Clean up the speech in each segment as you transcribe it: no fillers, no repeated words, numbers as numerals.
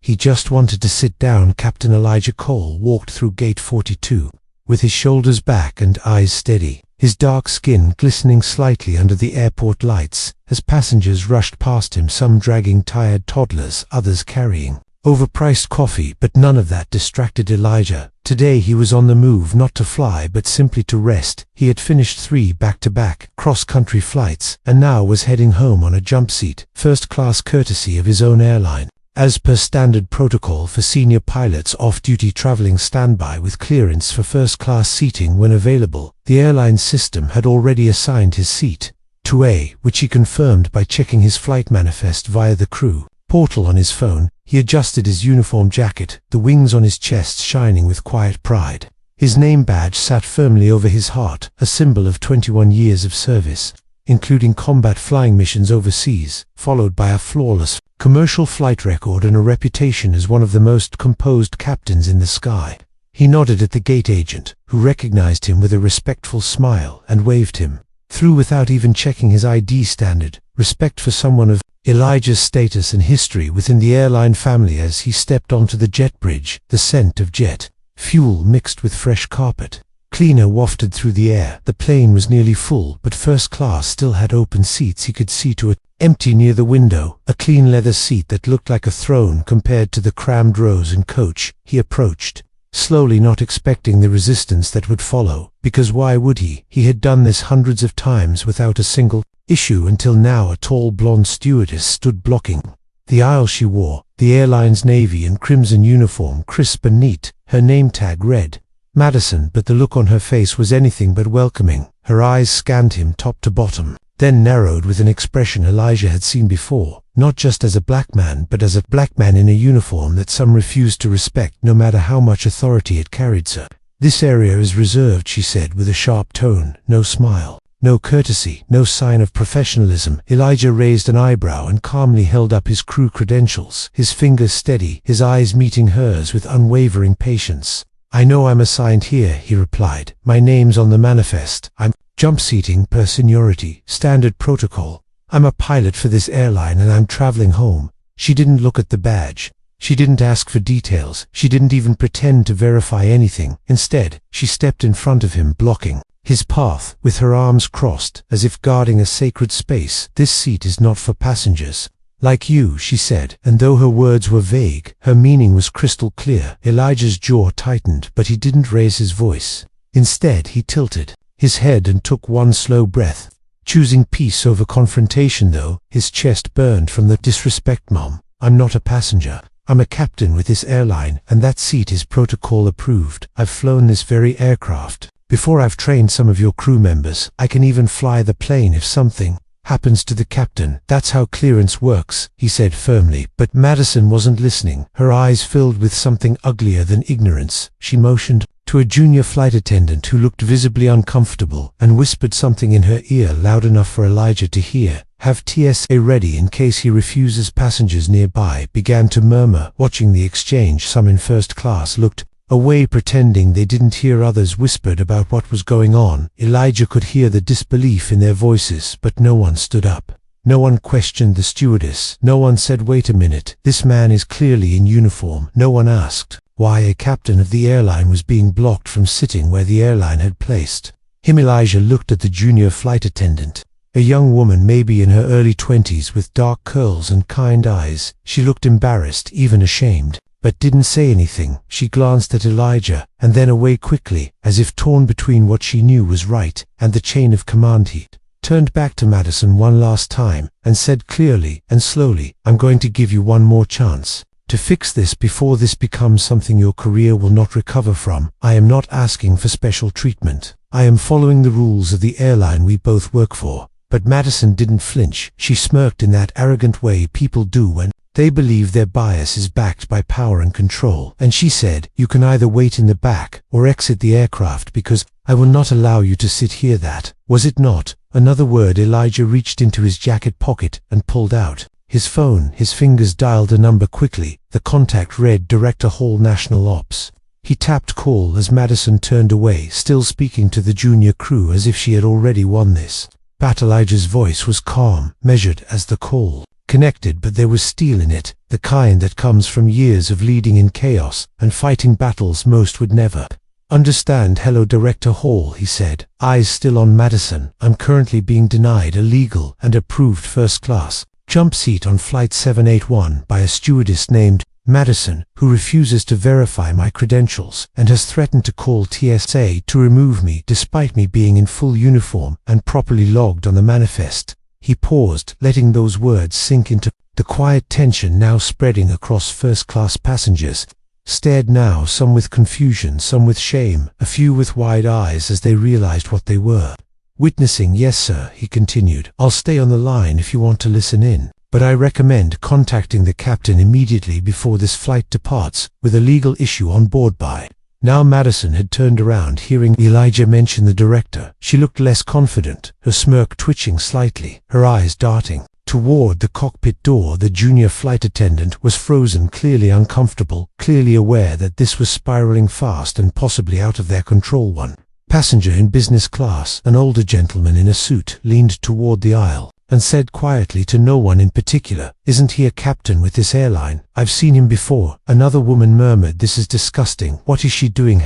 He just wanted to sit down. Captain Elijah Cole walked through Gate 42, with his shoulders back and eyes steady, his dark skin glistening slightly under the airport lights as passengers rushed past him, some dragging tired toddlers, others carrying overpriced coffee. But none of that distracted Elijah. Today he was on the move, not to fly but simply to rest. He had finished 3 back-to-back cross-country flights and now was heading home on a jump seat, first class, courtesy of his own airline. As per standard protocol for senior pilots off-duty traveling standby with clearance for first-class seating when available, the airline system had already assigned his seat to A, which he confirmed by checking his flight manifest via the crew portal on his phone. He adjusted his uniform jacket, the wings on his chest shining with quiet pride. His name badge sat firmly over his heart, a symbol of 21 years of service, including combat flying missions overseas, followed by a flawless commercial flight record and a reputation as one of the most composed captains in the sky. He nodded at the gate agent, who recognized him with a respectful smile and waved him through without even checking his ID. Standard respect for someone of Elijah's status and history within the airline family. As he stepped onto the jet bridge, the scent of jet fuel mixed with fresh carpet cleaner wafted through the air. The plane was nearly full, but first class still had open seats. He could see to it, empty near the window, a clean leather seat that looked like a throne compared to the crammed rows in coach. He approached slowly, not expecting the resistance that would follow, because why would he? He had done this hundreds of times without a single issue until now. A tall blonde stewardess stood blocking the aisle. She wore the airline's navy and crimson uniform, crisp and neat. Her name tag read Madison, but the look on her face was anything but welcoming. Her eyes scanned him top to bottom, then narrowed with an expression Elijah had seen before, not just as a black man, but as a black man in a uniform that some refused to respect, no matter how much authority it carried. "Sir, this area is reserved," she said with a sharp tone. No smile, no courtesy, no sign of professionalism. Elijah raised an eyebrow and calmly held up his crew credentials, his fingers steady, his eyes meeting hers with unwavering patience. "I know I'm assigned here," he replied. "My name's on the manifest. I'm jump seating per seniority, standard protocol. I'm a pilot for this airline and I'm traveling home." She didn't look at the badge. She didn't ask for details. She didn't even pretend to verify anything. Instead, she stepped in front of him, blocking his path, with her arms crossed, as if guarding a sacred space. "This seat is not for passengers like you," she said, and though her words were vague, her meaning was crystal clear. Elijah's jaw tightened, but he didn't raise his voice. Instead, he tilted his head and took one slow breath, choosing peace over confrontation. Though his chest burned from the disrespect. "Mom, I'm not a passenger. I'm a captain with this airline, and that seat is protocol approved. I've flown this very aircraft before. I've trained some of your crew members. I can even fly the plane if something happens to the captain. That's how clearance works," he said firmly. But Madison wasn't listening. Her eyes filled with something uglier than ignorance. She motioned to a junior flight attendant who looked visibly uncomfortable and whispered something in her ear loud enough for Elijah to hear. "Have TSA ready in case he refuses." Passengers nearby began to murmur, watching the exchange. Some in first class looked away, pretending they didn't hear. Others whispered about what was going on. Elijah could hear the disbelief in their voices, but no one stood up. No one questioned the stewardess. No one said, "Wait a minute, this man is clearly in uniform." No one asked why a captain of the airline was being blocked from sitting where the airline had placed him. Elijah looked at the junior flight attendant, a young woman maybe in her early 20s with dark curls and kind eyes. She looked embarrassed, even ashamed, but didn't say anything. She glanced at Elijah and then away quickly, as if torn between what she knew was right and the chain of command. He turned back to Madison one last time and said clearly and slowly, "I'm going to give you one more chance to fix this before this becomes something your career will not recover from. I am not asking for special treatment. I am following the rules of the airline we both work for." But Madison didn't flinch. She smirked in that arrogant way people do when they believe their bias is backed by power and control. And she said, "You can either wait in the back or exit the aircraft, because I will not allow you to sit here." That was it not another word. Elijah reached into his jacket pocket and pulled out his phone. His fingers dialed a number quickly. The contact read Director Hall, National Ops. He tapped call as Madison turned away, still speaking to the junior crew as if she had already won this. But Elijah's voice was calm, measured as the call connected, but there was steel in it, the kind that comes from years of leading in chaos and fighting battles most would never understand. "Hello, Director Hall," he said, eyes still on Madison. "I'm currently being denied a legal and approved first-class jump seat on Flight 781 by a stewardess named Madison, who refuses to verify my credentials and has threatened to call TSA to remove me despite me being in full uniform and properly logged on the manifest." He paused, letting those words sink into the quiet tension now spreading across first-class passengers. Stared now, some with confusion, some with shame, a few with wide eyes as they realized what they were witnessing. "Yes, sir," he continued. "I'll stay on the line if you want to listen in, but I recommend contacting the captain immediately before this flight departs with a legal issue on board by." Now Madison had turned around, hearing Elijah mention the director. She looked less confident, her smirk twitching slightly, her eyes darting toward the cockpit door. The junior flight attendant was frozen, clearly uncomfortable, clearly aware that this was spiraling fast and possibly out of their control. One passenger in business class, an older gentleman in a suit, leaned toward the aisle and said quietly to no one in particular, "Isn't he a captain with this airline? I've seen him before." Another woman murmured, "This is disgusting. What is she doing?"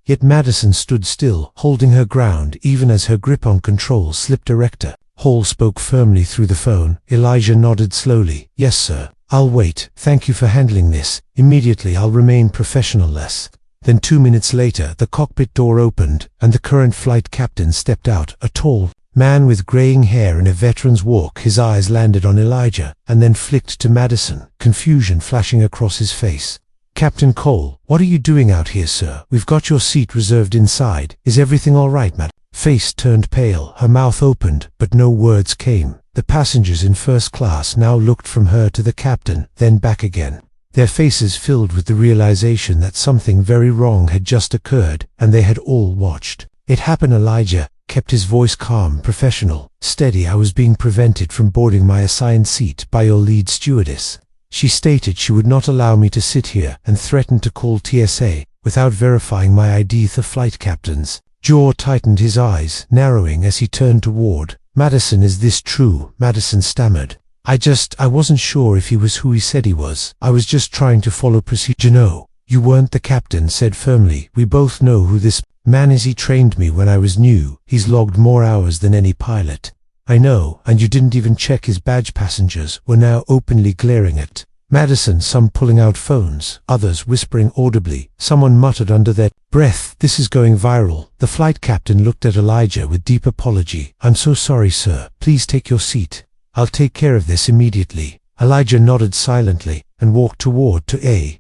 Yet Madison stood still, holding her ground even as her grip on controls slipped. "Director Hall spoke firmly through the phone." Elijah nodded slowly. "Yes, sir. I'll wait. Thank you for handling this. Immediately I'll remain professional." Then 2 minutes later, the cockpit door opened, and the current flight captain stepped out, a tall man with graying hair and a veteran's walk. His eyes landed on Elijah, and then flicked to Madison, confusion flashing across his face. "Captain Cole, what are you doing out here, sir? We've got your seat reserved inside. Is everything all right, Mad?" Face turned pale, her mouth opened, but no words came. The passengers in first class now looked from her to the captain, then back again, their faces filled with the realization that something very wrong had just occurred, and they had all watched it happen. Elijah kept his voice calm, professional, steady. "I was being prevented from boarding my assigned seat by your lead stewardess. She stated she would not allow me to sit here and threatened to call TSA without verifying my ID." The flight captain's jaw tightened, his eyes narrowing as he turned toward Madison. "Is this true?" Madison stammered. I wasn't sure if he was who he said he was. I was just trying to follow procedure." "No, you weren't," the captain said firmly. "We both know who this man is. He trained me when I was new. He's logged more hours than any pilot I know, and you didn't even check his badge." Passengers were now openly glaring at Madison, some pulling out phones, others whispering audibly. Someone muttered under their breath, "This is going viral." The flight captain looked at Elijah with deep apology. "I'm so sorry, sir. Please take your seat. I'll take care of this immediately." Elijah nodded silently and walked toward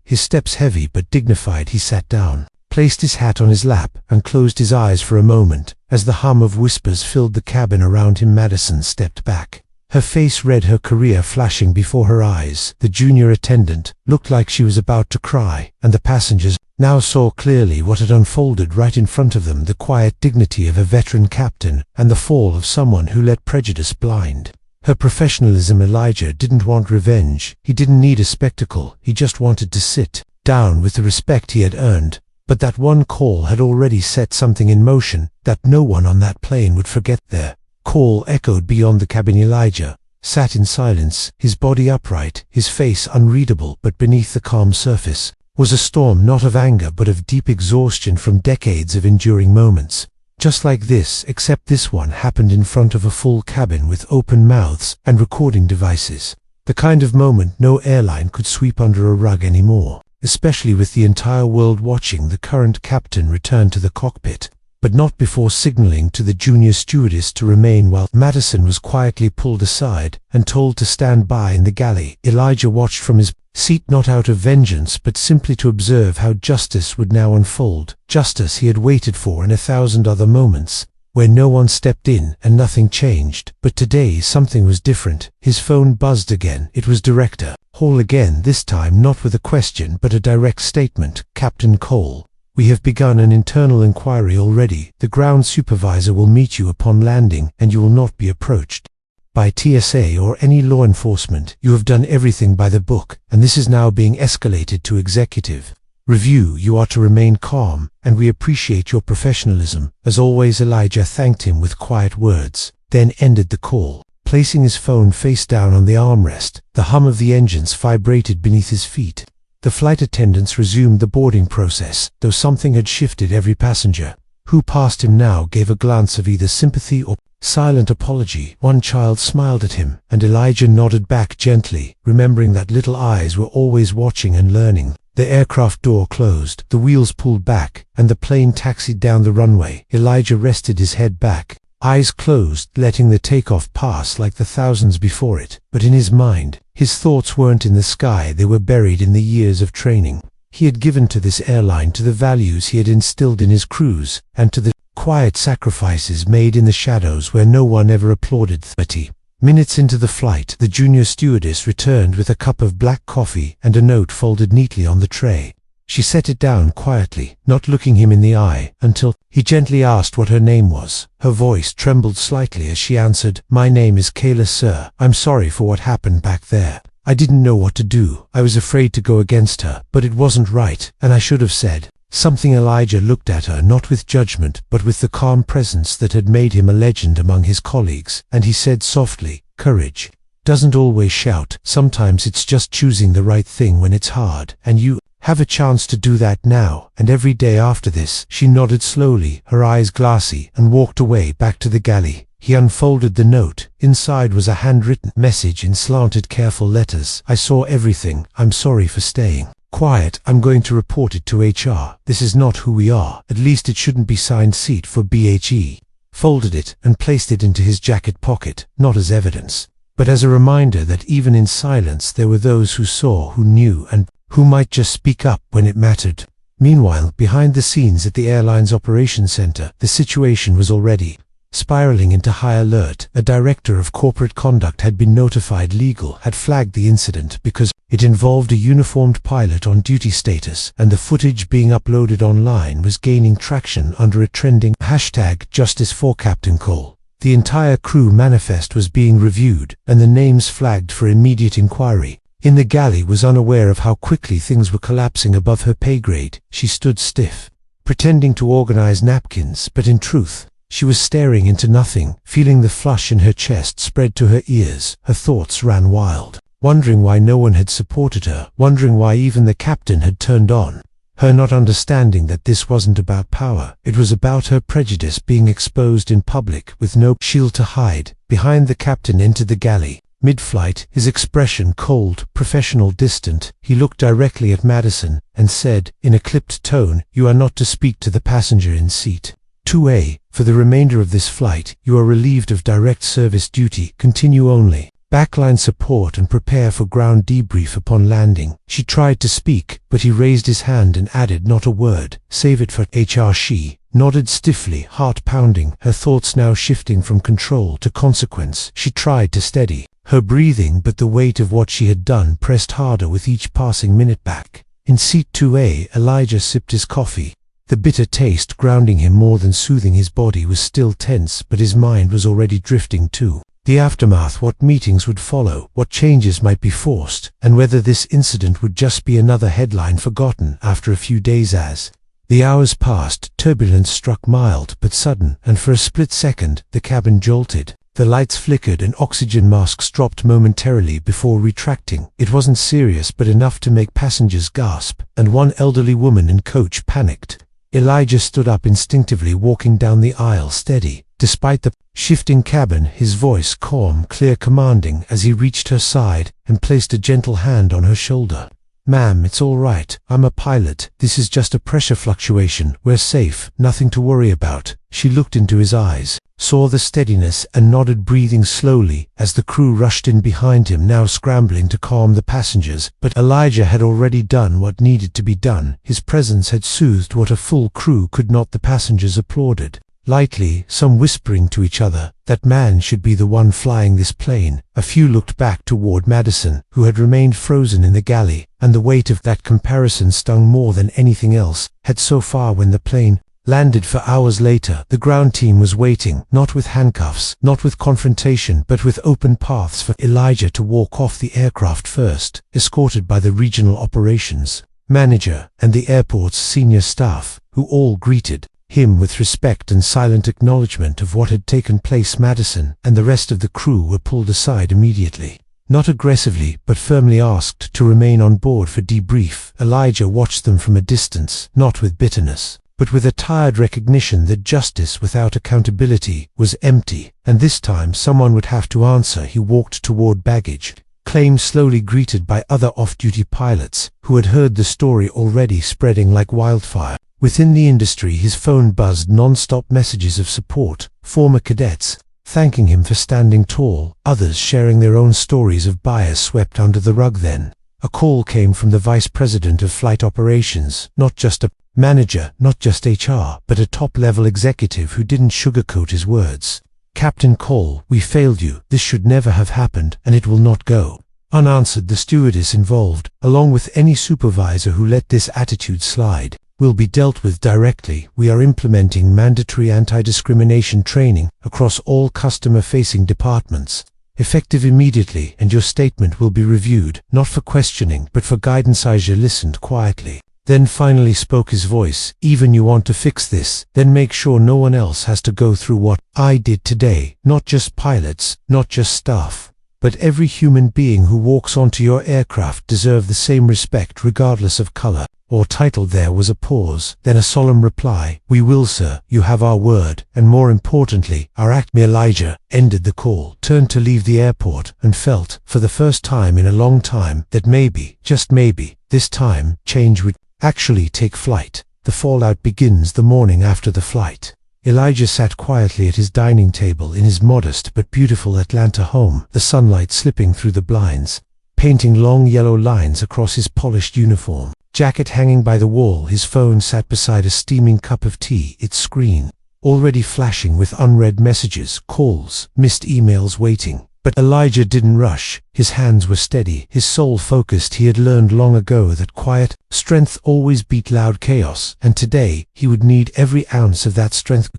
his steps heavy but dignified. He sat down, placed his hat on his lap, and closed his eyes for a moment. As the hum of whispers filled the cabin around him, Madison stepped back, her face red, her career flashing before her eyes. The junior attendant looked like she was about to cry, and the passengers now saw clearly what had unfolded right in front of them: the quiet dignity of a veteran captain and the fall of someone who let prejudice blind her professionalism. Elijah didn't want revenge. He didn't need a spectacle. He just wanted to sit down with the respect he had earned. But that one call had already set something in motion that no one on that plane would forget. Their call echoed beyond the cabin. Elijah sat in silence, his body upright, his face unreadable, but beneath the calm surface was a storm, not of anger but of deep exhaustion from decades of enduring moments just like this, except this one happened in front of a full cabin with open mouths and recording devices. The kind of moment no airline could sweep under a rug anymore, especially with the entire world watching. The current captain returned to the cockpit, but not before signaling to the junior stewardess to remain while Madison was quietly pulled aside and told to stand by in the galley. Elijah watched from his seat, not out of vengeance but simply to observe how justice would now unfold, justice he had waited for in 1,000 other moments, where no one stepped in and nothing changed. But today something was different. His phone buzzed again. It was Director Hall again, this time not with a question but a direct statement. "Captain Cole, we have begun an internal inquiry already. The ground supervisor will meet you upon landing, and you will not be approached by TSA or any law enforcement. You have done everything by the book, and this is now being escalated to executive review. You are to remain calm, and we appreciate your professionalism." As always, Elijah thanked him with quiet words, then ended the call. placing his phone face down on the armrest. The hum of the engines vibrated beneath his feet. The flight attendants resumed the boarding process, though something had shifted. Every passenger who passed him now gave a glance of either sympathy or silent apology. One child smiled at him, and Elijah nodded back gently, remembering that little eyes were always watching and learning. The aircraft door closed, the wheels pulled back, and the plane taxied down the runway. Elijah rested his head back, eyes closed, letting the takeoff pass like the thousands before it. But in his mind, his thoughts weren't in the sky, they were buried in the years of training he had given to this airline, to the values he had instilled in his crews, and to the quiet sacrifices made in the shadows where no one ever applauded. 30 minutes into the flight, the junior stewardess returned with a cup of black coffee and a note folded neatly on the tray. She set it down quietly, not looking him in the eye, until he gently asked what her name was. Her voice trembled slightly as she answered, "My name is Kayla, sir. I'm sorry for what happened back there. I didn't know what to do. I was afraid to go against her, but it wasn't right, and I should have said something." Elijah looked at her, not with judgment, but with the calm presence that had made him a legend among his colleagues, and he said softly, "Courage doesn't always shout. Sometimes it's just choosing the right thing when it's hard, and you have a chance to do that now, and every day after this." She nodded slowly, her eyes glassy, and walked away back to the galley. He unfolded the note. Inside was a handwritten message in slanted, careful letters. "I saw everything. I'm sorry for staying quiet. I'm going to report it to HR. This is not who we are. At least it shouldn't be signed seat for BHE." Folded it and placed it into his jacket pocket, not as evidence, but as a reminder that even in silence there were those who saw, who knew, and who might just speak up when it mattered. Meanwhile, behind the scenes at the airline's operations center, the situation was already spiraling into high alert. A director of corporate conduct had been notified. Legal had flagged the incident because it involved a uniformed pilot on duty status, and the footage being uploaded online was gaining traction under a trending hashtag Justice for Captain Cole. The entire crew manifest was being reviewed, and the names flagged for immediate inquiry. In the galley was unaware of how quickly things were collapsing above her pay grade. She stood stiff, pretending to organize napkins, but in truth, she was staring into nothing, feeling the flush in her chest spread to her ears. Her thoughts ran wild, wondering why no one had supported her, wondering why even the captain had turned on her, not understanding that this wasn't about power. It was about her prejudice being exposed in public with no shield to hide. Behind the captain entered the galley. Mid-flight, his expression cold, professional, distant, he looked directly at Madison and said, in a clipped tone, "You are not to speak to the passenger in seat 2A. For the remainder of this flight, you are relieved of direct service duty. Continue only backline support and prepare for ground debrief upon landing." She tried to speak, but he raised his hand and added not a word. "Save it for HR." She nodded stiffly, heart pounding, her thoughts now shifting from control to consequence. She tried to steady her breathing, but the weight of what she had done pressed harder with each passing minute. Back in seat 2A, Elijah sipped his coffee. The bitter taste, grounding him more than soothing his body, was still tense, but his mind was already drifting to the aftermath, what meetings would follow, what changes might be forced, and whether this incident would just be another headline forgotten after a few days. As the hours passed, turbulence struck mild but sudden, and for a split second the cabin jolted. The lights flickered and oxygen masks dropped momentarily before retracting. It wasn't serious, but enough to make passengers gasp, and one elderly woman in coach panicked. Elijah stood up instinctively, walking down the aisle, steady despite the shifting cabin, his voice calm, clear, commanding, as he reached her side and placed a gentle hand on her shoulder. "Ma'am, it's all right. I'm a pilot. This is just a pressure fluctuation. We're safe. Nothing to worry about." She looked into his eyes, saw the steadiness, and nodded, breathing slowly as the crew rushed in behind him, now scrambling to calm the passengers. But Elijah had already done what needed to be done. His presence had soothed what a full crew could not. The passengers applauded lightly, some whispering to each other, "That man should be the one flying this plane." A few looked back toward Madison, who had remained frozen in the galley, and the weight of that comparison stung more than anything else had so far. When the plane landed 4 hours later, the ground team was waiting, not with handcuffs, not with confrontation, but with open paths for Elijah to walk off the aircraft first, escorted by the regional operations manager and the airport's senior staff, who all greeted him with respect and silent acknowledgement of what had taken place. Madison and the rest of the crew were pulled aside immediately. Not aggressively, but firmly asked to remain on board for debrief. Elijah watched them from a distance, not with bitterness, but with a tired recognition that justice without accountability was empty, and this time someone would have to answer. He walked toward baggage claim, slowly greeted by other off-duty pilots who had heard the story already spreading like wildfire. Within the industry, his phone buzzed non-stop messages of support, former cadets thanking him for standing tall, others sharing their own stories of bias swept under the rug. Then a call came from the vice president of flight operations, not just a manager, not just HR, but a top-level executive who didn't sugarcoat his words. "Captain Cole, we failed you. This should never have happened, and it will not go unanswered. The stewardess involved, along with any supervisor who let this attitude slide, will be dealt with directly. We are implementing mandatory anti-discrimination training across all customer-facing departments, effective immediately, and your statement will be reviewed, not for questioning, but for guidance." Elijah listened quietly, then finally spoke, his voice: "Even you want to fix this, then make sure no one else has to go through what I did today. Not just pilots, not just staff, but every human being who walks onto your aircraft deserve the same respect regardless of color or title." There was a pause, then a solemn reply: "We will, sir. You have our word, and more importantly, our act." Elijah ended the call, turned to leave the airport, and felt, for the first time in a long time, that maybe, just maybe, this time, change would actually take flight. The fallout begins the morning after the flight. Elijah sat quietly at his dining table in his modest but beautiful Atlanta home, the sunlight slipping through the blinds, painting long yellow lines across his polished uniform jacket hanging by the wall. His phone sat beside a steaming cup of tea, its screen already flashing with unread messages, calls, missed emails waiting. But Elijah didn't rush. His hands were steady, his soul focused. He had learned long ago that quiet strength always beat loud chaos, and today he would need every ounce of that strength.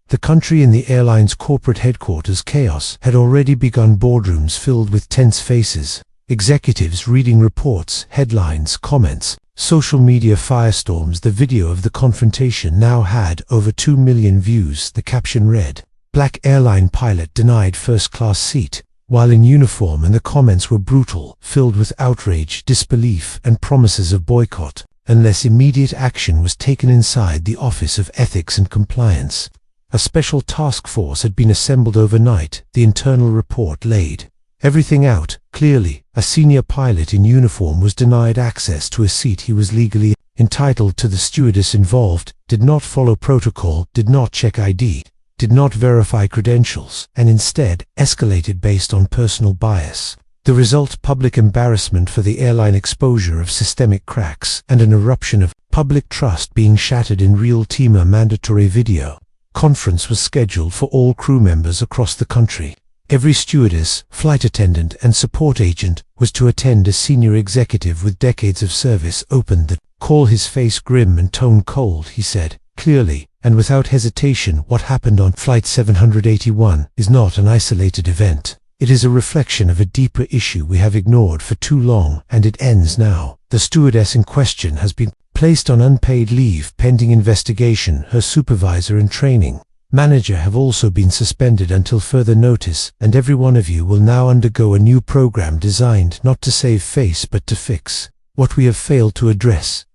The country in the airline's corporate headquarters, chaos had already begun. Boardrooms filled with tense faces, executives reading reports, headlines, comments, social media firestorms. The video of the confrontation now had over 2 million views. The caption read, "Black airline pilot denied first-class seat while in uniform," and the comments were brutal, filled with outrage, disbelief, and promises of boycott unless immediate action was taken. Inside the Office of Ethics and Compliance, a special task force had been assembled overnight. The internal report laid everything out clearly. A senior pilot in uniform was denied access to a seat he was legally entitled to. The stewardess involved did not follow protocol, did not check ID, did not verify credentials, and instead escalated based on personal bias. The result: public embarrassment for the airline, exposure of systemic cracks, and an eruption of public trust being shattered in real-time. A mandatory video conference was scheduled for all crew members across the country. Every stewardess, flight attendant, and support agent was to attend. A senior executive with decades of service opened the call, his face grim and tone cold. He said clearly and without hesitation, "What happened on Flight 781 is not an isolated event. It is a reflection of a deeper issue we have ignored for too long, and it ends now." The stewardess in question has been placed on unpaid leave pending investigation. Her supervisor and training manager have also been suspended until further notice, and every one of you will now undergo a new program designed not to save face but to fix what we have failed to address.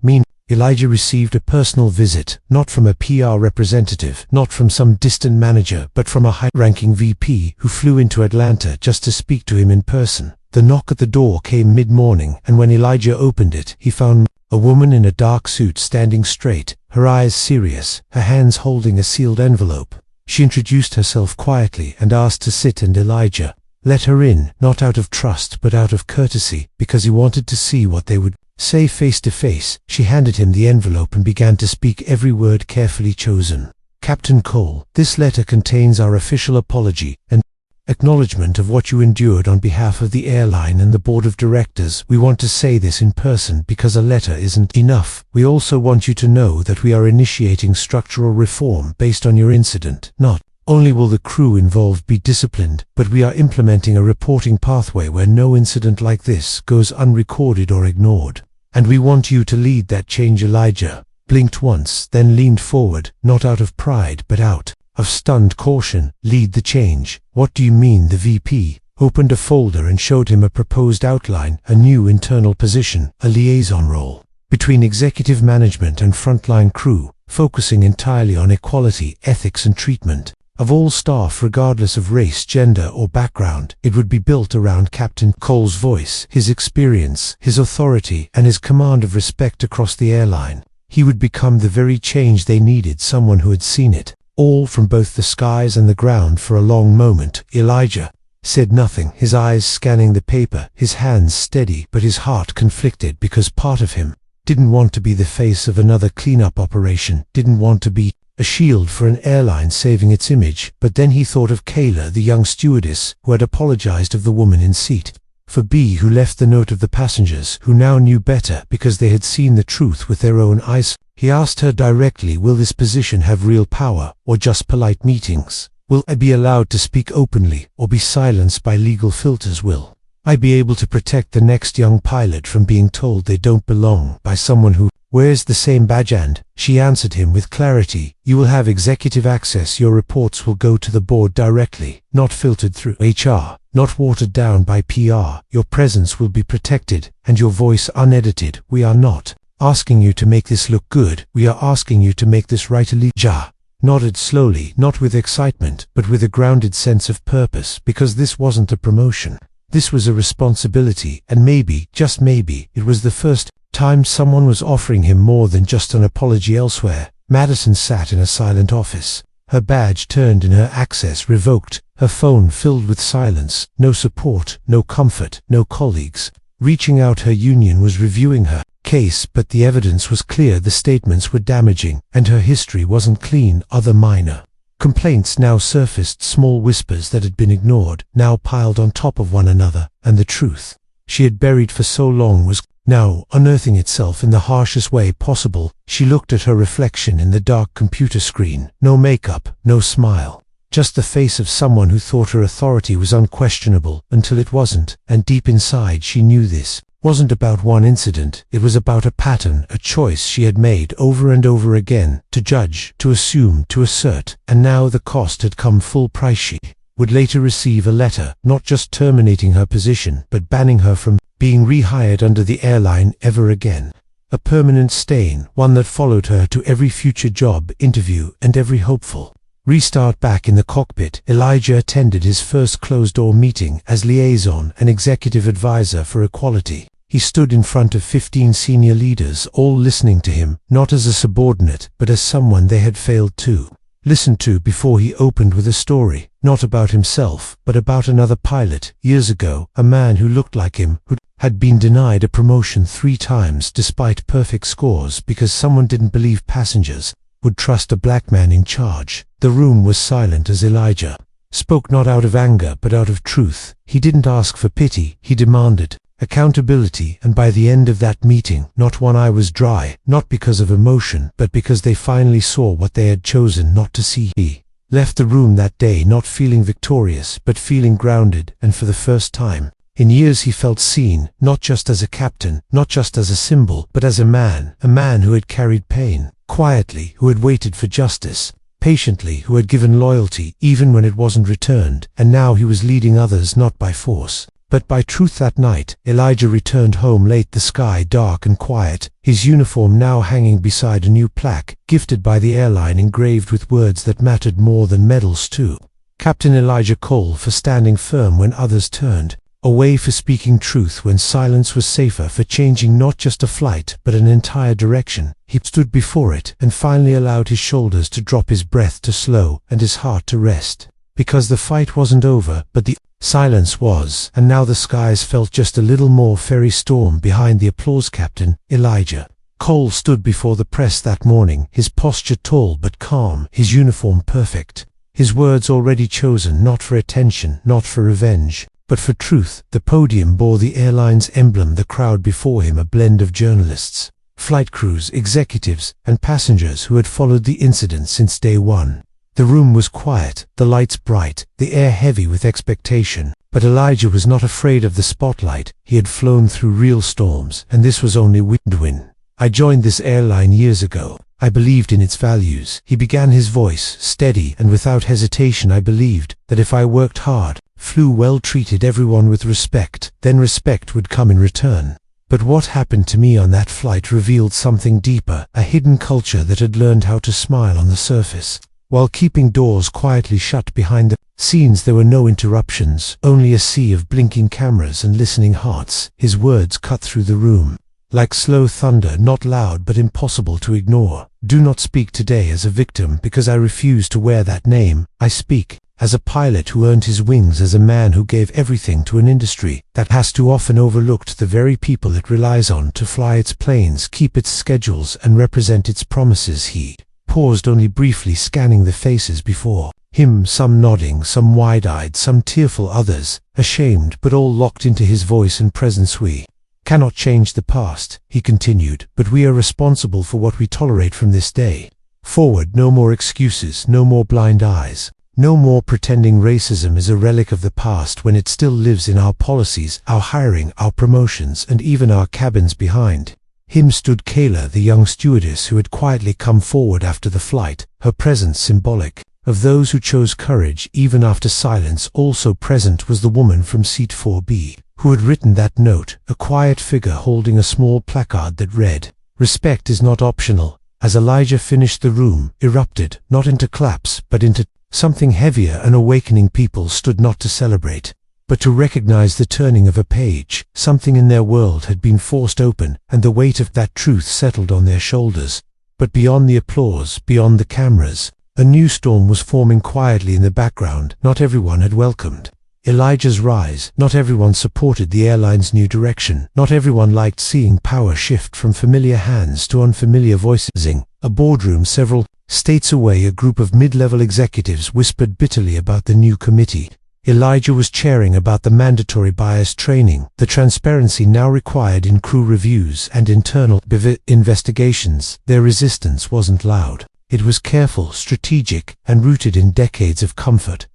Elijah received a personal visit, not from a PR representative, not from some distant manager, but from a high-ranking VP who flew into Atlanta just to speak to him in person. The knock at the door came mid-morning, and when Elijah opened it, he found a woman in a dark suit standing straight, her eyes serious, her hands holding a sealed envelope. She introduced herself quietly and asked to sit, and Elijah let her in, not out of trust but out of courtesy, because he wanted to see what they would say face to face. She handed him the envelope and began to speak, every word carefully chosen. "Captain Cole, this letter contains our official apology and acknowledgement of what you endured on behalf of the airline and the board of directors. We want to say this in person because a letter isn't enough. We also want you to know that we are initiating structural reform based on your incident. Not only will the crew involved be disciplined, but we are implementing a reporting pathway where no incident like this goes unrecorded or ignored. And we want you to lead that change." Elijah blinked once, then leaned forward, not out of pride but out of stunned caution. "Lead the change. What do you mean?" The VP opened a folder and showed him a proposed outline, a new internal position, a liaison role between executive management and frontline crew, focusing entirely on equality, ethics and treatment of all staff regardless of race, gender or background. It would be built around Captain Cole's voice, his experience, his authority and his command of respect across the airline. He would become the very change they needed, someone who had seen it all from both the skies and the ground. For a long moment, Elijah said nothing, his eyes scanning the paper, his hands steady, but his heart conflicted because part of him didn't want to be the face of another cleanup operation, didn't want to be a shield for an airline saving its image. But then he thought of Kayla, the young stewardess who had apologized, of the woman in seat for B who left the note, of the passengers who now knew better because they had seen the truth with their own eyes. He asked her directly, will this position have real power or just polite meetings? Will I be allowed to speak openly or be silenced by legal filters? Will I be able to protect the next young pilot from being told they don't belong by someone who wears the same badge? And she answered him with clarity, you will have executive access. Your reports will go to the board directly, not filtered through HR, not watered down by PR. Your presence will be protected and your voice unedited. We are not asking you to make this look good. We are asking you to make this right. Elijah nodded slowly, not with excitement, but with a grounded sense of purpose, because this wasn't a promotion. This was a responsibility, and maybe, just maybe, it was the first time someone was offering him more than just an apology. Elsewhere, Madison sat in a silent office, her badge turned in, her access revoked, her phone filled with silence. No support, no comfort, no colleagues reaching out. Her union was reviewing her case, but the evidence was clear. The statements were damaging, and her history wasn't clean. Other minor complaints now surfaced, small whispers that had been ignored, now piled on top of one another, and the truth she had buried for so long was now unearthing itself in the harshest way possible. She looked at her reflection in the dark computer screen. No makeup, no smile, just the face of someone who thought her authority was unquestionable until it wasn't, and deep inside she knew this wasn't about one incident. It was about a pattern, a choice she had made over and over again, to judge, to assume, to assert, and now the cost had come full price. She would later receive a letter, not just terminating her position, but banning her from being rehired under the airline ever again. A permanent stain, one that followed her to every future job interview and every hopeful restart. Back in the cockpit, Elijah attended his first closed-door meeting as liaison and executive advisor for equality. He stood in front of 15 senior leaders, all listening to him, not as a subordinate, but as someone they had failed to listen to before. He opened with a story, not about himself, but about another pilot. Years ago, a man who looked like him, who had been denied a promotion 3 times despite perfect scores because someone didn't believe passengers would trust a black man in charge. The room was silent as Elijah spoke, not out of anger but out of truth. He didn't ask for pity, he demanded accountability, and by the end of that meeting, not one eye was dry, not because of emotion, but because they finally saw what they had chosen not to see. He left the room that day not feeling victorious, but feeling grounded, and for the first time in years he felt seen, not just as a captain, not just as a symbol, but as a man who had carried pain quietly, who had waited for justice patiently, who had given loyalty even when it wasn't returned, and now he was leading others not by force, but by truth. That night, Elijah returned home late, the sky dark and quiet, his uniform now hanging beside a new plaque, gifted by the airline, engraved with words that mattered more than medals to Captain Elijah Cole, for standing firm when others turned away, for speaking truth when silence was safer, for changing not just a flight but an entire direction. He stood before it and finally allowed his shoulders to drop, his breath to slow, and his heart to rest, because the fight wasn't over, but the silence was, and now the skies felt just a little more fairy storm behind the applause. Captain Elijah Cole stood before the press that morning, his posture tall but calm, his uniform perfect, his words already chosen, not for attention, not for revenge, but for truth. The podium bore the airline's emblem, the crowd before him a blend of journalists, flight crews, executives, and passengers who had followed the incident since day one. The room was quiet, the lights bright, the air heavy with expectation, but Elijah was not afraid of the spotlight. He had flown through real storms, and this was only wind. I joined this airline years ago. I believed in its values. He began, his voice steady and without hesitation. I believed that if I worked hard, flew well, treated everyone with respect, then respect would come in return. But what happened to me on that flight revealed something deeper, a hidden culture that had learned how to smile on the surface, while keeping doors quietly shut behind the scenes. There were no interruptions, only a sea of blinking cameras and listening hearts. His words cut through the room like slow thunder, not loud but impossible to ignore. Do not speak today as a victim because I refuse to wear that name. I speak as a pilot who earned his wings, as a man who gave everything to an industry that has too often overlooked the very people it relies on to fly its planes, keep its schedules, and represent its promises. He paused only briefly, scanning the faces before him, some nodding, some wide-eyed, some tearful, others ashamed, but all locked into his voice and presence. We cannot change the past, he continued, but we are responsible for what we tolerate from this day forward. No more excuses, no more blind eyes, no more pretending racism is a relic of the past when it still lives in our policies, our hiring, our promotions, and even our cabins. Behind him stood Kayla, the young stewardess who had quietly come forward after the flight, her presence symbolic of those who chose courage even after silence. Also present was the woman from seat 4B, who had written that note, a quiet figure holding a small placard that read, "Respect is not optional." As Elijah finished, the room erupted, not into claps, but into something heavier. An awakening. People stood not to celebrate, but to recognize the turning of a page. Something in their world had been forced open, and the weight of that truth settled on their shoulders. But beyond the applause, beyond the cameras, a new storm was forming quietly in the background. Not everyone had welcomed Elijah's rise. Not everyone supported the airline's new direction. Not everyone liked seeing power shift from familiar hands to unfamiliar voices. In a boardroom several states away, a group of mid-level executives whispered bitterly about the new committee Elijah was chairing, about the mandatory bias training, the transparency now required in crew reviews and internal investigations. Their resistance wasn't loud. It was careful, strategic, and rooted in decades of comfort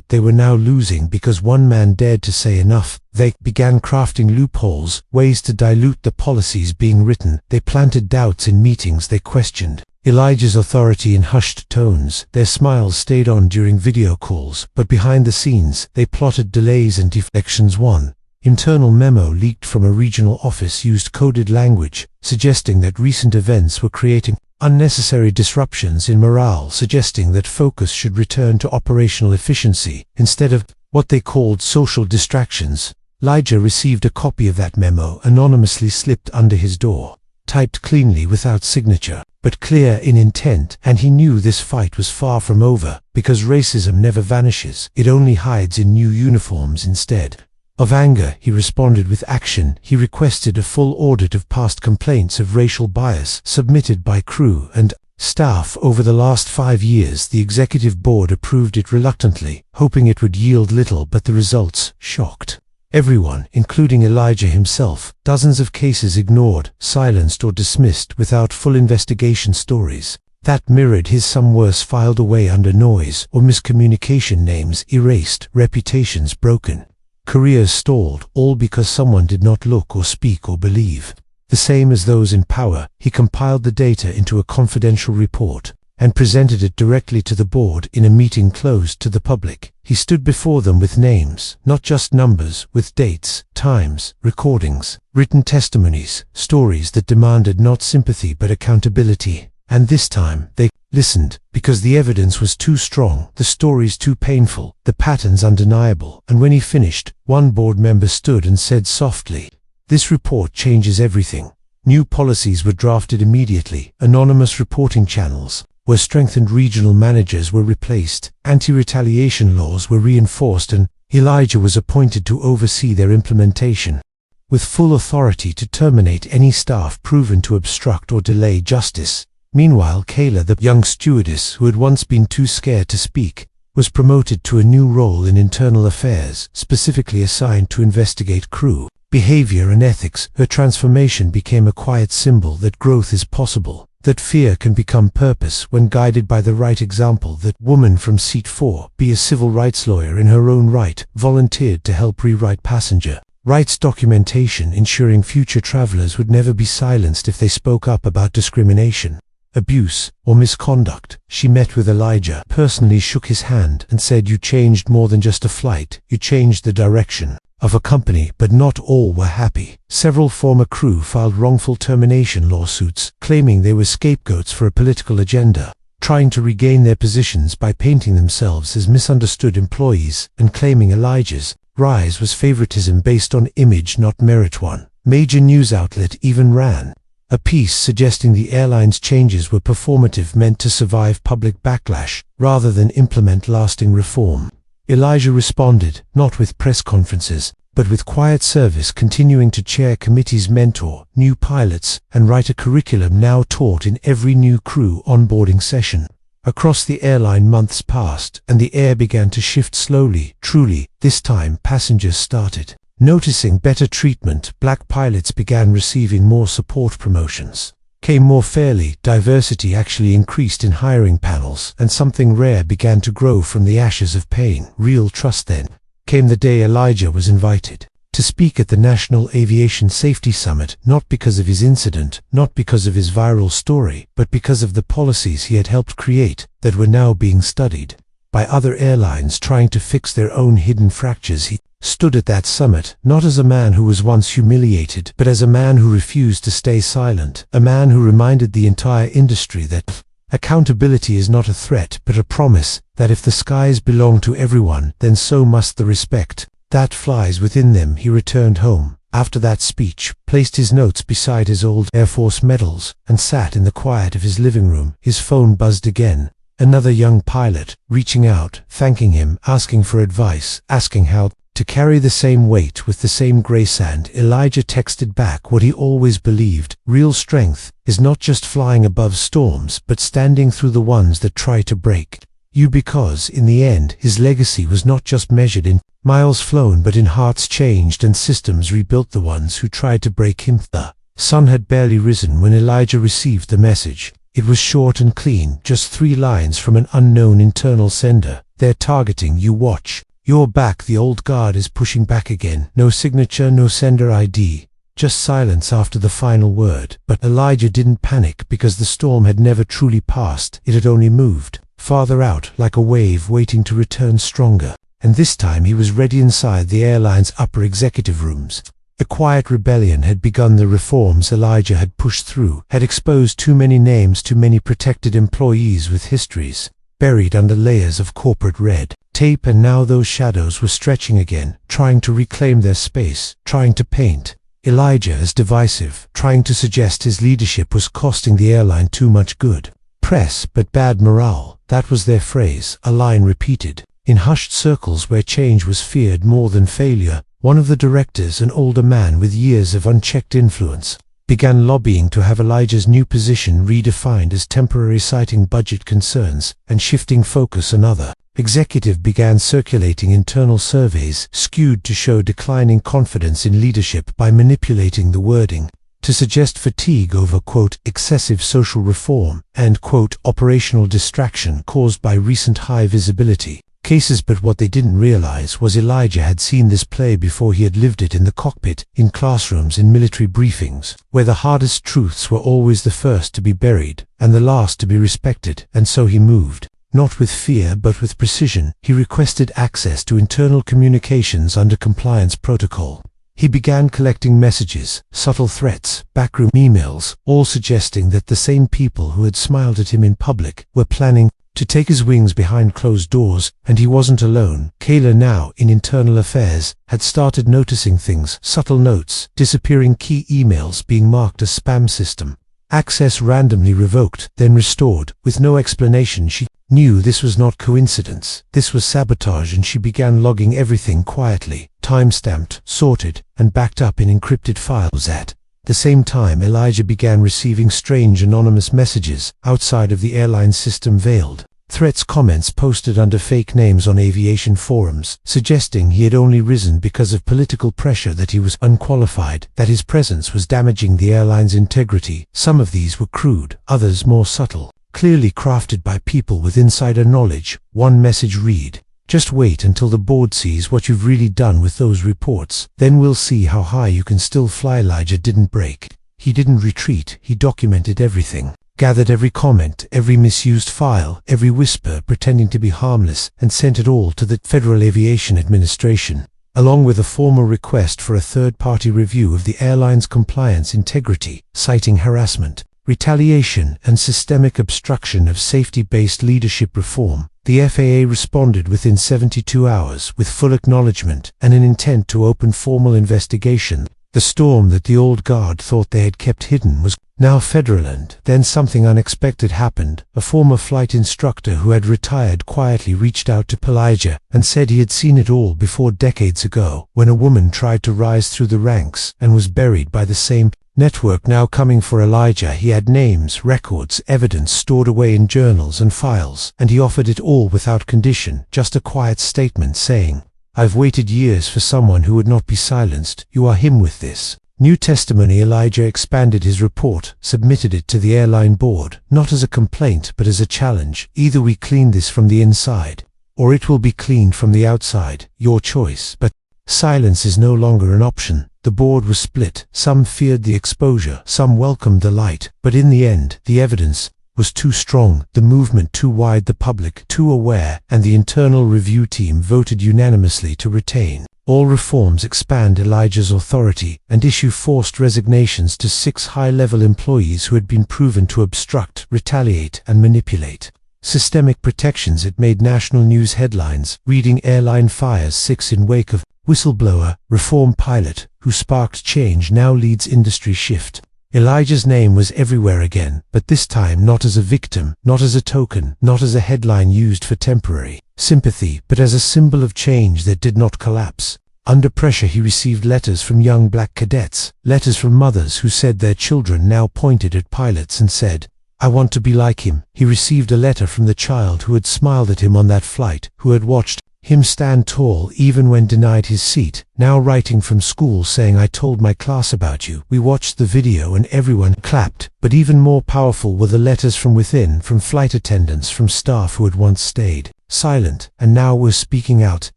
they were now losing because one man dared to say enough. They began crafting loopholes, ways to dilute the policies being written. They planted doubts in meetings. They questioned Elijah's authority in hushed tones. Their smiles stayed on during video calls, but behind the scenes, they plotted delays and deflections. One internal memo leaked from a regional office used coded language, suggesting that recent events were creating unnecessary disruptions in morale, suggesting that focus should return to operational efficiency instead of what they called social distractions. Elijah received a copy of that memo, anonymously slipped under his door, typed cleanly without signature, but clear in intent, and he knew this fight was far from over, because racism never vanishes, it only hides in new uniforms. Instead of anger, he responded with action. He requested a full audit of past complaints of racial bias submitted by crew and staff over the last 5 years. The executive board approved it reluctantly, hoping it would yield little, but the results shocked everyone, including Elijah himself. Dozens of cases ignored, silenced, or dismissed without full investigation. Stories that mirrored his, some worse, filed away under noise or miscommunication. Names erased, reputations broken, careers stalled, all because someone did not look or speak or believe the same as those in power. He compiled the data into a confidential report and presented it directly to the board in a meeting closed to the public. He stood before them with names, not just numbers, with dates, times, recordings, written testimonies, stories that demanded not sympathy but accountability. And this time, they listened, because the evidence was too strong, the stories too painful, the patterns undeniable. And when he finished, one board member stood and said softly, "This report changes everything." New policies were drafted immediately, anonymous reporting channels were strengthened, regional managers were replaced, anti-retaliation laws were reinforced, and Elijah was appointed to oversee their implementation, with full authority to terminate any staff proven to obstruct or delay justice. Meanwhile, Kayla, the young stewardess who had once been too scared to speak, was promoted to a new role in internal affairs, specifically assigned to investigate crew behavior and ethics. Her transformation became a quiet symbol that growth is possible, that fear can become purpose when guided by the right example. That woman from seat 4B, a civil rights lawyer in her own right, volunteered to help rewrite passenger rights documentation ensuring future travelers would never be silenced if they spoke up about discrimination, abuse, or misconduct. She met with Elijah, personally shook his hand, and said, "You changed more than just a flight, you changed the direction of a company." But not all were happy. Several former crew filed wrongful termination lawsuits, claiming they were scapegoats for a political agenda, trying to regain their positions by painting themselves as misunderstood employees, and claiming Elijah's rise was favoritism based on image, not merit. One major news outlet even ran a piece suggesting the airline's changes were performative, meant to survive public backlash rather than implement lasting reform. Elijah responded, not with press conferences, but with quiet service, continuing to chair committees, mentor new pilots, and write a curriculum now taught in every new crew onboarding session. Across the airline, months passed, and the air began to shift slowly. Truly, this time passengers started noticing better treatment. Black pilots began receiving more support, promotions came more fairly, diversity actually increased in hiring panels, and something rare began to grow from the ashes of pain, real trust. Then came the day Elijah was invited to speak at the National Aviation Safety Summit, not because of his incident, not because of his viral story, but because of the policies he had helped create that were now being studied by other airlines trying to fix their own hidden fractures. He stood at that summit, not as a man who was once humiliated, but as a man who refused to stay silent, a man who reminded the entire industry that accountability is not a threat, but a promise, that if the skies belong to everyone, then so must the respect that flies within them. He returned home after that speech, placed his notes beside his old Air Force medals, and sat in the quiet of his living room. His phone buzzed again. Another young pilot, reaching out, thanking him, asking for advice, asking how to carry the same weight with the same grace. And Elijah texted back what he always believed: real strength is not just flying above storms, but standing through the ones that try to break you. Because in the end, his legacy was not just measured in miles flown, but in hearts changed and systems rebuilt. The ones who tried to break him. The sun had barely risen when Elijah received the message. It was short and clean, just 3 lines from an unknown internal sender. "They're targeting you, watch your back, the old guard is pushing back again." No signature, no sender ID, just silence after the final word. But Elijah didn't panic, because the storm had never truly passed. It had only moved farther out, like a wave waiting to return stronger. And this time he was ready. Inside the airline's upper executive rooms, a quiet rebellion had begun. The reforms Elijah had pushed through had exposed too many names, too many protected employees with histories buried under layers of corporate red tape, and now those shadows were stretching again, trying to reclaim their space, trying to paint Elijah as divisive, trying to suggest his leadership was costing the airline too much good press but bad morale. That was their phrase, a line repeated in hushed circles where change was feared more than failure. One of the directors, an older man with years of unchecked influence, began lobbying to have Elijah's new position redefined as temporary, citing budget concerns and shifting focus. Another executive began circulating internal surveys skewed to show declining confidence in leadership by manipulating the wording to suggest fatigue over, quote, excessive social reform and, quote, operational distraction caused by recent high visibility cases. But what they didn't realize was Elijah had seen this play before. He had lived it in the cockpit, in classrooms, in military briefings, where the hardest truths were always the first to be buried and the last to be respected. And so he moved, not with fear but with precision. He requested access to internal communications under compliance protocol. He began collecting messages, subtle threats, backroom emails, all suggesting that the same people who had smiled at him in public were planning to take his wings behind closed doors. And he wasn't alone. Kayla, now in internal affairs, had started noticing things, subtle notes, disappearing key emails being marked as spam, system access randomly revoked, then restored, with no explanation. She knew this was not coincidence, this was sabotage, and she began logging everything quietly, time-stamped, sorted, and backed up in encrypted files. At the same time, Elijah began receiving strange anonymous messages outside of the airline system, veiled threats, comments posted under fake names on aviation forums, suggesting he had only risen because of political pressure, that he was unqualified, that his presence was damaging the airline's integrity. Some of these were crude, others more subtle, clearly crafted by people with insider knowledge. One message read, Just wait until the board sees what you've really done with those reports. Then we'll see how high you can still fly." Elijah didn't break. He didn't retreat. He documented everything. Gathered every comment, every misused file, every whisper pretending to be harmless, and sent it all to the Federal Aviation Administration, along with a formal request for a third-party review of the airline's compliance integrity, citing harassment, retaliation, and systemic obstruction of safety-based leadership reform. The FAA responded within 72 hours with full acknowledgement and an intent to open formal investigation. The storm that the old guard thought they had kept hidden was now federal, and then something unexpected happened. A former flight instructor who had retired quietly reached out to Elijah and said he had seen it all before decades ago, when a woman tried to rise through the ranks and was buried by the same network now coming for Elijah. He had names, records, evidence stored away in journals and files, and he offered it all without condition, just a quiet statement saying, "I've waited years for someone who would not be silenced. You are him with this." New testimony. Elijah expanded his report, submitted it to the airline board, not as a complaint but as a challenge. "Either we clean this from the inside, or it will be cleaned from the outside. Your choice." But silence is no longer an option. The board was split. Some feared the exposure, some welcomed the light, but in the end, the evidence was too strong, the movement too wide, the public too aware, and the internal review team voted unanimously to retain all reforms, expand Elijah's authority, and issue forced resignations to 6 high-level employees who had been proven to obstruct, retaliate, and manipulate. Systemic protections. It made national news headlines, reading "Airline fires 6 in wake of whistleblower, reform pilot, who sparked change now leads industry shift." Elijah's name was everywhere again, but this time not as a victim, not as a token, not as a headline used for temporary sympathy, but as a symbol of change that did not collapse. Under pressure, he received letters from young black cadets, letters from mothers who said their children now pointed at pilots and said, "I want to be like him." He received a letter from the child who had smiled at him on that flight, who had watched him stand tall even when denied his seat, now writing from school saying, "I told my class about you. We watched the video and everyone clapped." But even more powerful were the letters from within, from flight attendants, from staff who had once stayed silent and now were speaking out,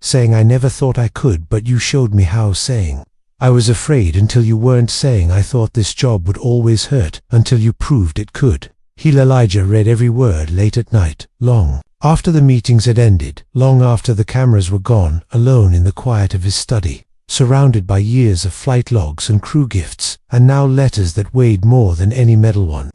saying, "I never thought I could, but you showed me how," saying, "I was afraid until you weren't," saying, "I thought this job would always hurt until you proved it could." Elijah read every word late at night, long after the meetings had ended, long after the cameras were gone, alone in the quiet of his study, surrounded by years of flight logs and crew gifts, and now letters that weighed more than any medal won.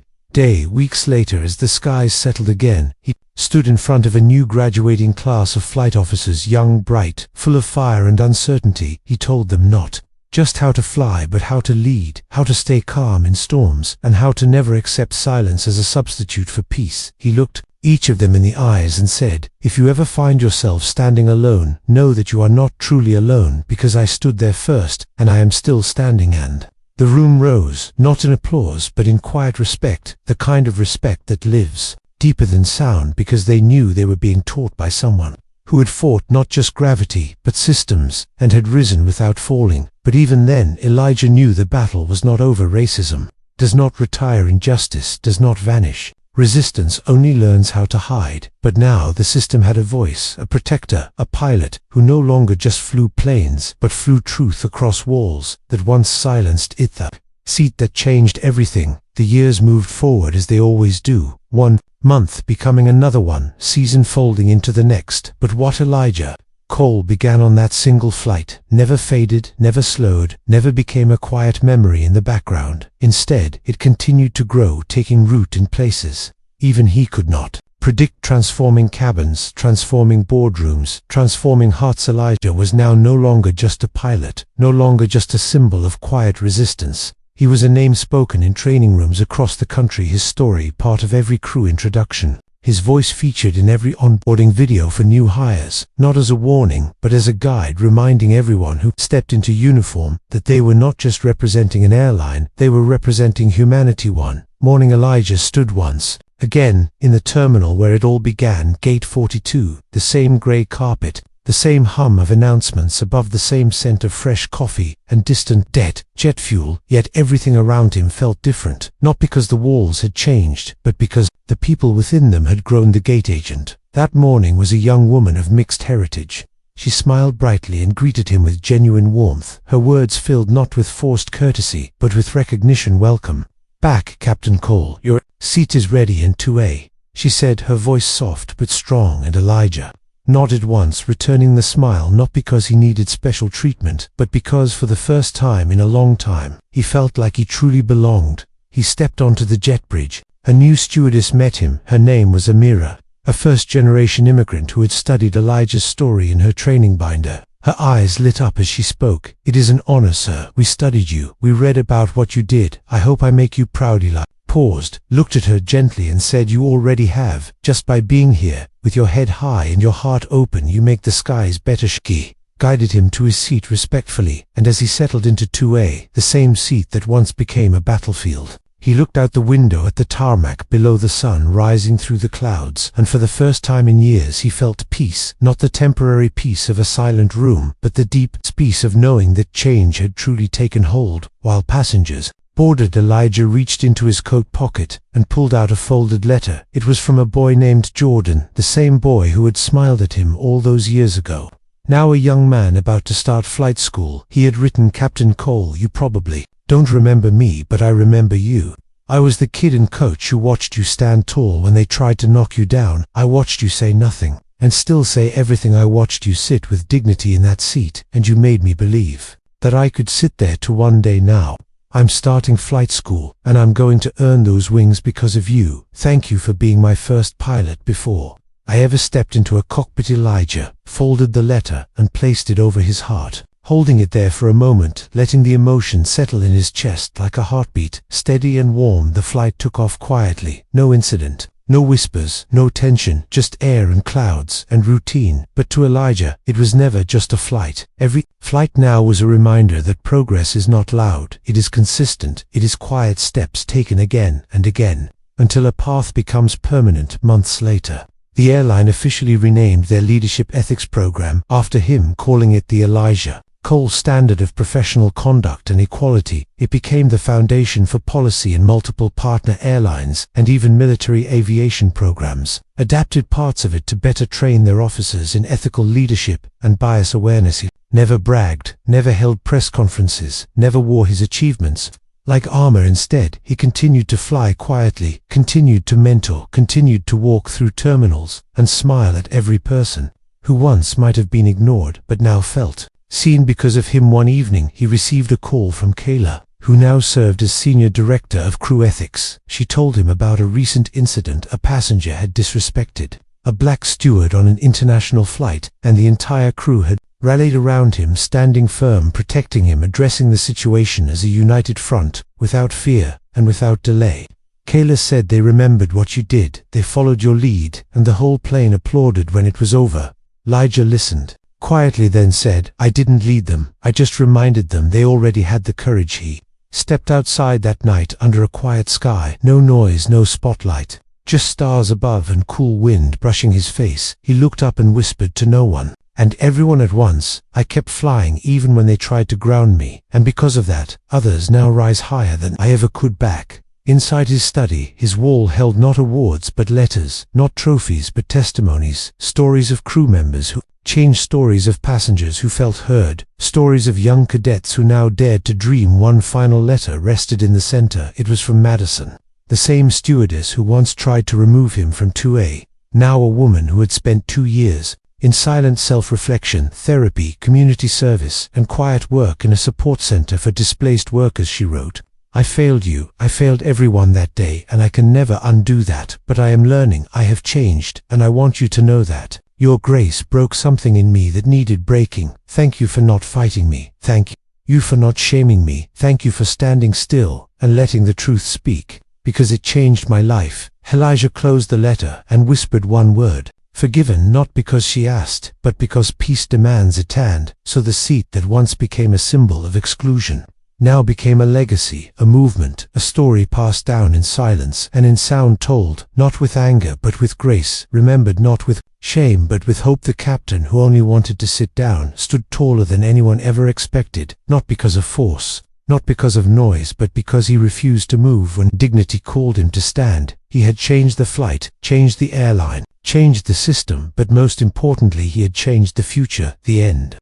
Weeks later, as the skies settled again, he stood in front of a new graduating class of flight officers, young, bright, full of fire and uncertainty. He told them not just how to fly, but how to lead, how to stay calm in storms, and how to never accept silence as a substitute for peace. He looked each of them in the eyes and said, "If you ever find yourself standing alone, know that you are not truly alone, because I stood there first, and I am still standing." And the room rose, not in applause, but in quiet respect, the kind of respect that lives deeper than sound, because they knew they were being taught by someone who had fought not just gravity, but systems, and had risen without falling. But even then, Elijah knew the battle was not over. Racism does not retire, injustice does not vanish. Resistance only learns how to hide. But now the system had a voice, a protector, a pilot, who no longer just flew planes, but flew truth across walls that once silenced it. The seat that changed everything. The years moved forward as they always do, one month becoming another one, season folding into the next. But what Elijah Cole began on that single flight never faded, never slowed, never became a quiet memory in the background. Instead, it continued to grow, taking root in places even he could not predict, transforming cabins, transforming boardrooms, transforming hearts. Elijah was now no longer just a pilot, no longer just a symbol of quiet resistance. He was a name spoken in training rooms across the country, his story part of every crew introduction. His voice featured in every onboarding video for new hires, not as a warning, but as a guide, reminding everyone who stepped into uniform that they were not just representing an airline, they were representing humanity. One morning, Elijah stood once again in the terminal where it all began, Gate 42, the same gray carpet, the same hum of announcements above, the same scent of fresh coffee and distant jet fuel, yet everything around him felt different, not because the walls had changed, but because the people within them had grown. The gate agent That morning was a young woman of mixed heritage. She smiled brightly and greeted him with genuine warmth, her words filled not with forced courtesy, but with recognition. "Welcome back, Captain Cole. Your seat is ready in 2A, she said, her voice soft but strong, and Elijah nodded once, returning the smile, not because he needed special treatment, but because for the first time in a long time, he felt like he truly belonged. He stepped onto the jet bridge. A new stewardess met him. Her name was Amira, a first-generation immigrant who had studied Elijah's story in her training binder. Her eyes lit up as she spoke. "It is an honor, sir. We studied you. We read about what you did. I hope I make you proud." Elijah paused, looked at her gently, and said, "You already have. Just by being here, with your head high and your heart open, you make the skies better." She guided him to his seat respectfully, and as he settled into 2A, the same seat that once became a battlefield, he looked out the window at the tarmac below, the sun rising through the clouds, and for the first time in years he felt peace, not the temporary peace of a silent room, but the deep peace of knowing that change had truly taken hold. While passengers boarded, Elijah reached into his coat pocket and pulled out a folded letter. It was from a boy named Jordan, the same boy who had smiled at him all those years ago. Now a young man about to start flight school, he had written, "Captain Cole, you probably don't remember me, but I remember you. I was the kid and coach who watched you stand tall when they tried to knock you down. I watched you say nothing, and still say everything. I watched you sit with dignity in that seat, and you made me believe that I could sit there too one day. Now I'm starting flight school, and I'm going to earn those wings because of you. Thank you for being my first pilot before I ever stepped into a cockpit." Elijah folded the letter and placed it over his heart, holding it there for a moment, letting the emotion settle in his chest like a heartbeat. Steady and warm, the flight took off quietly. No incident, no whispers, no tension, just air and clouds and routine. But to Elijah, it was never just a flight. Every flight now was a reminder that progress is not loud, it is consistent, it is quiet steps taken again and again, until a path becomes permanent. Months later, the airline officially renamed their leadership ethics program after him, calling it the Elijah Cole Standard of Professional Conduct and Equality. It became the foundation for policy in multiple partner airlines and even military aviation programs, adapted parts of it to better train their officers in ethical leadership and bias awareness. He never bragged, never held press conferences, never wore his achievements like armor. Instead, he continued to fly quietly, continued to mentor, continued to walk through terminals and smile at every person who once might have been ignored but now felt seen because of him. One evening, he received a call from Kayla, who now served as Senior Director of Crew Ethics. She told him about a recent incident. A passenger had disrespected a black steward on an international flight, and the entire crew had rallied around him, standing firm, protecting him, addressing the situation as a united front, without fear and without delay. Kayla said, "They remembered what you did, they followed your lead, and the whole plane applauded when it was over." Elijah listened quietly, then said, "I didn't lead them, I just reminded them they already had the courage." He stepped outside that night under a quiet sky, no noise, no spotlight, just stars above and cool wind brushing his face. He looked up and whispered to no one and everyone at once, "I kept flying even when they tried to ground me, and because of that, others now rise higher than I ever could." Back inside his study, his wall held not awards but letters, not trophies but testimonies, stories of crew members who changed, stories of passengers who felt heard, stories of young cadets who now dared to dream. One final letter rested in the center. It was from Madison, the same stewardess who once tried to remove him from 2A, now a woman who had spent 2 years in silent self-reflection, therapy, community service, and quiet work in a support center for displaced workers. She wrote, "I failed you, I failed everyone that day, and I can never undo that, but I am learning, I have changed, and I want you to know that. Your grace broke something in me that needed breaking. Thank you for not fighting me. Thank you for not shaming me. Thank you for standing still and letting the truth speak, because it changed my life." Elijah closed the letter and whispered one word, "Forgiven," not because she asked, but because peace demands it. And so the seat that once became a symbol of exclusion now became a legacy, a movement, a story passed down in silence and in sound, told not with anger but with grace, remembered not with shame but with hope. The captain who only wanted to sit down stood taller than anyone ever expected, not because of force, not because of noise, but because he refused to move when dignity called him to stand. He had changed the flight, changed the airline, changed the system, but most importantly, he had changed the future, the end.